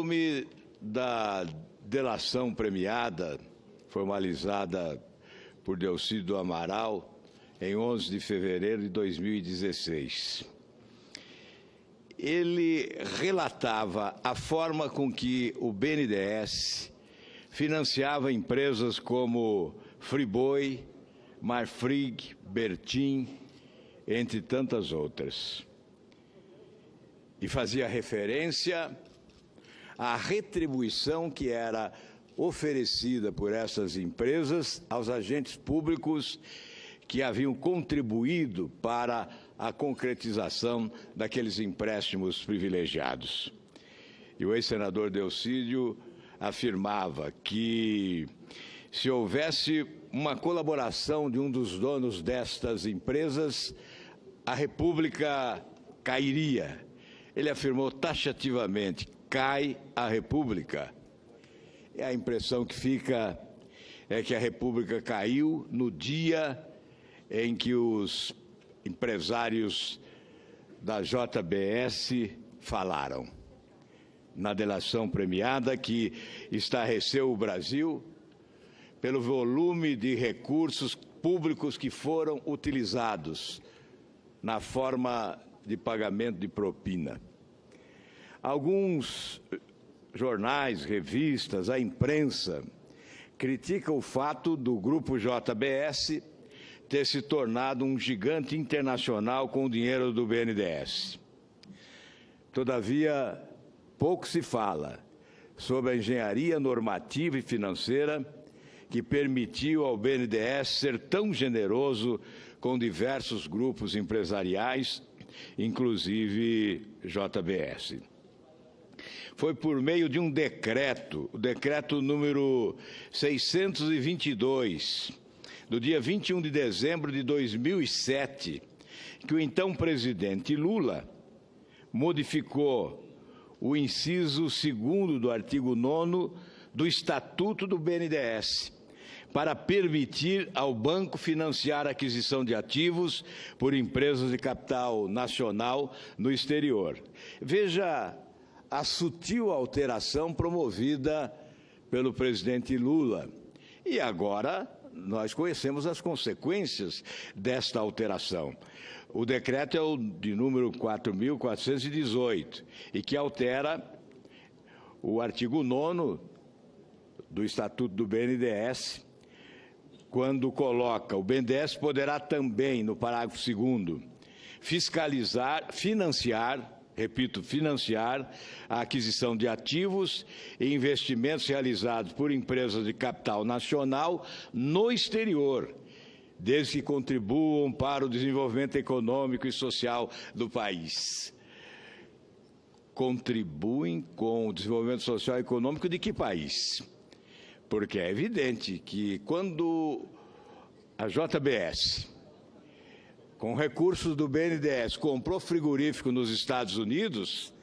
Trata-me da delação premiada, formalizada por Delcídio do Amaral, em 11 de fevereiro de 2016. Ele relatava a forma com que o BNDES financiava empresas como Friboi, Marfrig, Bertin, entre tantas outras. E fazia referência à retribuição que era oferecida por essas empresas aos agentes públicos que haviam contribuído para a concretização daqueles empréstimos privilegiados. E o ex-senador Delcídio afirmava que, se houvesse uma colaboração de um dos donos destas empresas, a República cairia. Ele afirmou taxativamente: cai a República. E a impressão que fica é que a República caiu no dia em que os empresários da JBS falaram. Na delação premiada que estarreceu o Brasil pelo volume de recursos públicos que foram utilizados na forma de pagamento de propina. Alguns jornais, revistas, a imprensa criticam o fato do grupo JBS ter se tornado um gigante internacional com o dinheiro do BNDES. Todavia, pouco se fala sobre a engenharia normativa e financeira que permitiu ao BNDES ser tão generoso com diversos grupos empresariais, inclusive JBS. Foi por meio de um decreto, o decreto número 622, do dia 21 de dezembro de 2007, que o então presidente Lula modificou o inciso 2º do artigo 9º do Estatuto do BNDES, para permitir ao banco financiar a aquisição de ativos por empresas de capital nacional no exterior. Veja a sutil alteração promovida pelo presidente Lula. E agora nós conhecemos as consequências desta alteração. O decreto é o de número 4.418 e que altera o artigo 9º do Estatuto do BNDES, quando coloca: o BNDES poderá também, no parágrafo 2º, financiar a aquisição de ativos e investimentos realizados por empresas de capital nacional no exterior, desde que contribuam para o desenvolvimento econômico e social do país. Contribuem com o desenvolvimento social e econômico de que país? Porque é evidente que quando a JBS, com recursos do BNDES, comprou frigorífico nos Estados Unidos,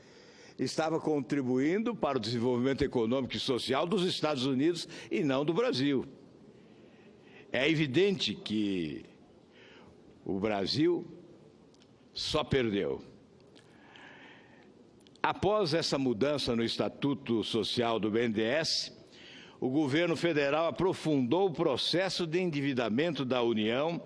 estava contribuindo para o desenvolvimento econômico e social dos Estados Unidos e não do Brasil. É evidente que o Brasil só perdeu. Após essa mudança no Estatuto Social do BNDES, o governo federal aprofundou o processo de endividamento da União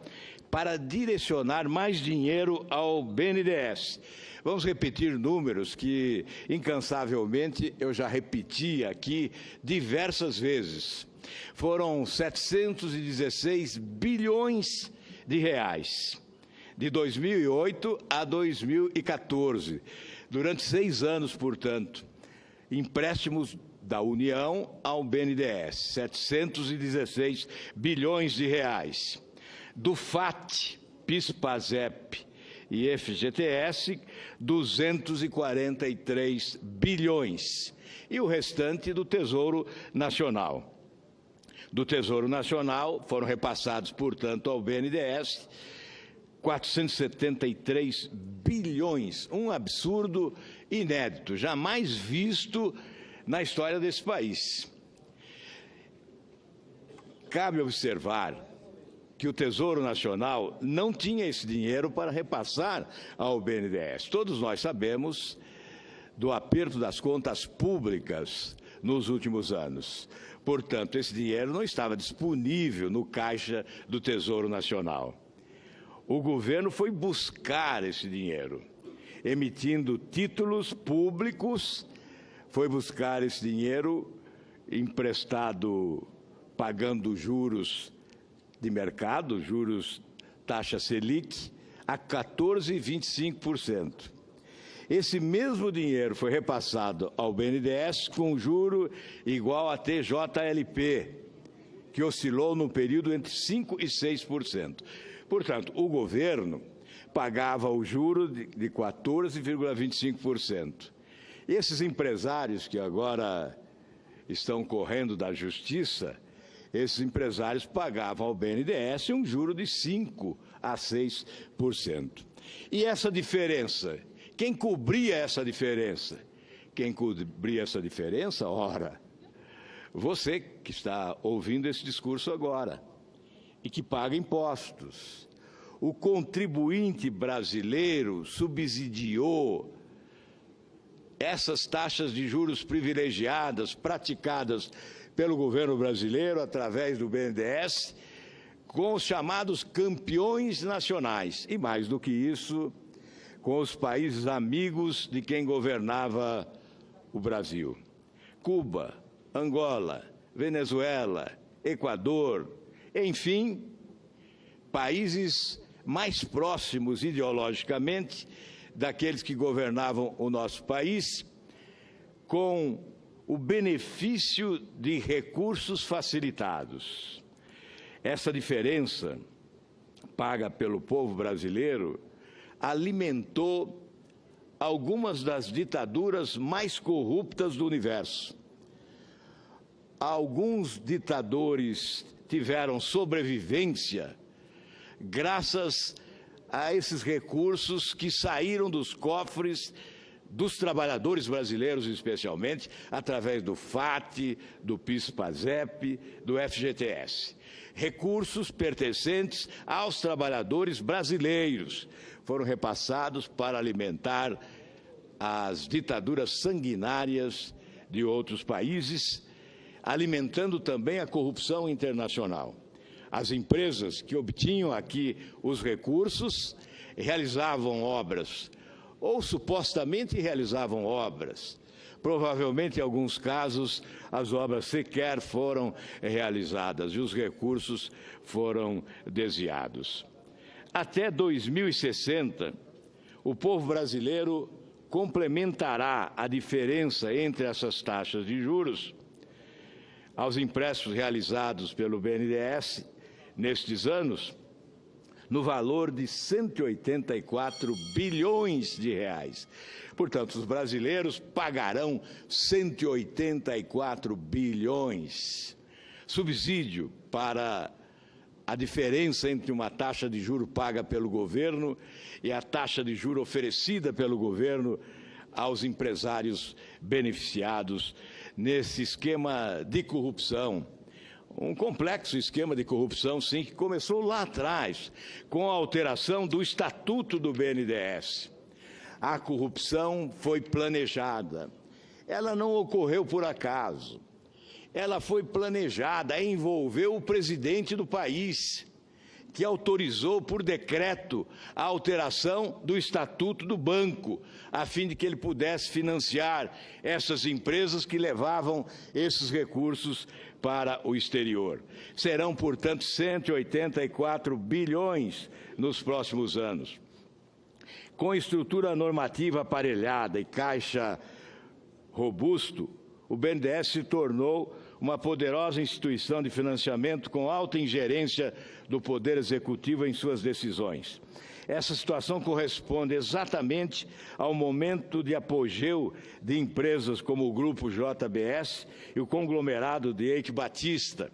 para direcionar mais dinheiro ao BNDES. Vamos repetir números que, incansavelmente, eu já repeti aqui diversas vezes. Foram 716 bilhões de reais, de 2008 a 2014. Durante 6 anos, portanto, empréstimos da União ao BNDES, 716 bilhões de reais. Do FAT, PIS, PASEP e FGTS, 243 bilhões. E o restante do Tesouro Nacional. Do Tesouro Nacional foram repassados, portanto, ao BNDES 473 bilhões, um absurdo inédito, jamais visto na história desse país. Cabe observar que o Tesouro Nacional não tinha esse dinheiro para repassar ao BNDES. Todos nós sabemos do aperto das contas públicas nos últimos anos. Portanto, esse dinheiro não estava disponível no caixa do Tesouro Nacional. O governo foi buscar esse dinheiro, emitindo títulos públicos, foi buscar esse dinheiro emprestado, pagando juros de mercado, juros taxa Selic, a 14,25%. Esse mesmo dinheiro foi repassado ao BNDES com juro igual a TJLP, que oscilou no período entre 5% e 6%. Portanto, o governo pagava o juro de 14,25%. Esses empresários que agora estão correndo da justiça, esses empresários pagavam ao BNDES um juro de 5% a 6%. E essa diferença, quem cobria essa diferença? Quem cobria essa diferença? Ora, você que está ouvindo esse discurso agora e que paga impostos. O contribuinte brasileiro subsidiou essas taxas de juros privilegiadas praticadas pelo governo brasileiro através do BNDES com os chamados campeões nacionais e, mais do que isso, com os países amigos de quem governava o Brasil. Cuba, Angola, Venezuela, Equador, enfim, países mais próximos ideologicamente daqueles que governavam o nosso país, com o benefício de recursos facilitados. Essa diferença paga pelo povo brasileiro alimentou algumas das ditaduras mais corruptas do universo. Alguns ditadores tiveram sobrevivência graças a esses recursos que saíram dos cofres dos trabalhadores brasileiros, especialmente, através do FAT, do PIS/PASEP, do FGTS. Recursos pertencentes aos trabalhadores brasileiros foram repassados para alimentar as ditaduras sanguinárias de outros países, alimentando também a corrupção internacional. As empresas que obtinham aqui os recursos realizavam obras, ou supostamente realizavam obras. Provavelmente, em alguns casos, as obras sequer foram realizadas e os recursos foram desviados. Até 2060, o povo brasileiro complementará a diferença entre essas taxas de juros aos empréstimos realizados pelo BNDES nestes anos, no valor de 184 bilhões de reais. Portanto, os brasileiros pagarão 184 bilhões. Subsídio para a diferença entre uma taxa de juro paga pelo governo e a taxa de juro oferecida pelo governo aos empresários beneficiados nesse esquema de corrupção. Um complexo esquema de corrupção, sim, que começou lá atrás, com a alteração do Estatuto do BNDES. A corrupção foi planejada. Ela não ocorreu por acaso. Ela foi planejada, envolveu o presidente do país, que autorizou por decreto a alteração do Estatuto do Banco, a fim de que ele pudesse financiar essas empresas que levavam esses recursos para o exterior. Serão, portanto, 184 bilhões nos próximos anos. Com estrutura normativa aparelhada e caixa robusto, o BNDES se tornou uma poderosa instituição de financiamento com alta ingerência do Poder Executivo em suas decisões. Essa situação corresponde exatamente ao momento de apogeu de empresas como o Grupo JBS e o conglomerado de Eike Batista.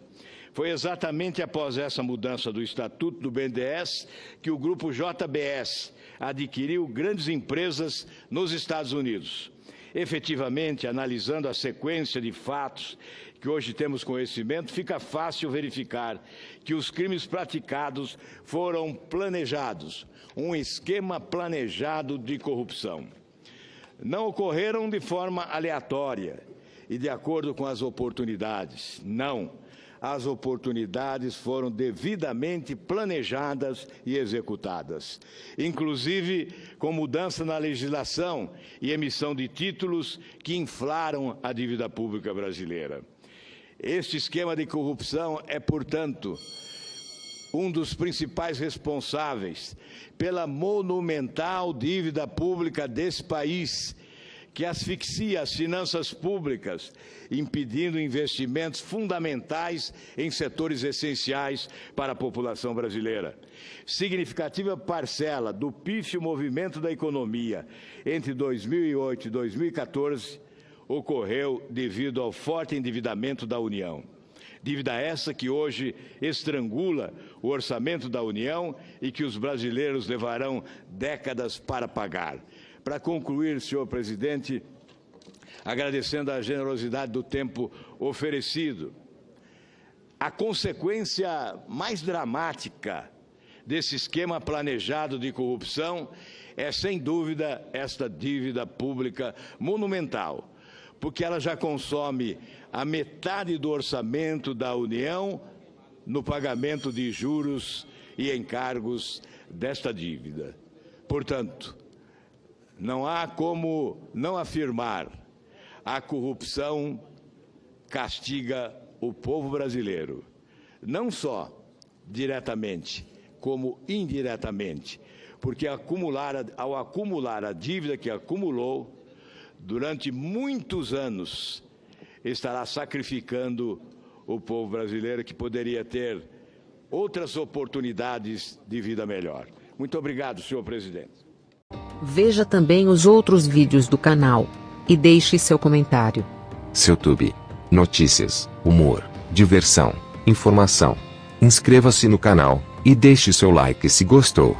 Foi exatamente após essa mudança do Estatuto do BNDES que o Grupo JBS adquiriu grandes empresas nos Estados Unidos. Efetivamente, analisando a sequência de fatos que hoje temos conhecimento, fica fácil verificar que os crimes praticados foram planejados, um esquema planejado de corrupção. não ocorreram de forma aleatória e de acordo com as oportunidades. Não. As oportunidades foram devidamente planejadas e executadas, inclusive com mudança na legislação e emissão de títulos que inflaram a dívida pública brasileira. Este esquema de corrupção é, portanto, um dos principais responsáveis pela monumental dívida pública desse país, que asfixia as finanças públicas, impedindo investimentos fundamentais em setores essenciais para a população brasileira. Significativa parcela do pífio movimento da economia entre 2008 e 2014 ocorreu devido ao forte endividamento da União. Dívida essa que hoje estrangula o orçamento da União e que os brasileiros levarão décadas para pagar. Para concluir, senhor presidente, agradecendo a generosidade do tempo oferecido, a consequência mais dramática desse esquema planejado de corrupção é, sem dúvida, esta dívida pública monumental, porque ela já consome a metade do orçamento da União no pagamento de juros e encargos desta dívida. Portanto, não há como não afirmar: a corrupção castiga o povo brasileiro, não só diretamente, como indiretamente, porque ao acumular a dívida que acumulou durante muitos anos, estará sacrificando o povo brasileiro, que poderia ter outras oportunidades de vida melhor. Muito obrigado, senhor presidente. Veja também os outros vídeos do canal e deixe seu comentário. SeuTube. Notícias, humor, diversão, informação. Inscreva-se no canal e deixe seu like se gostou.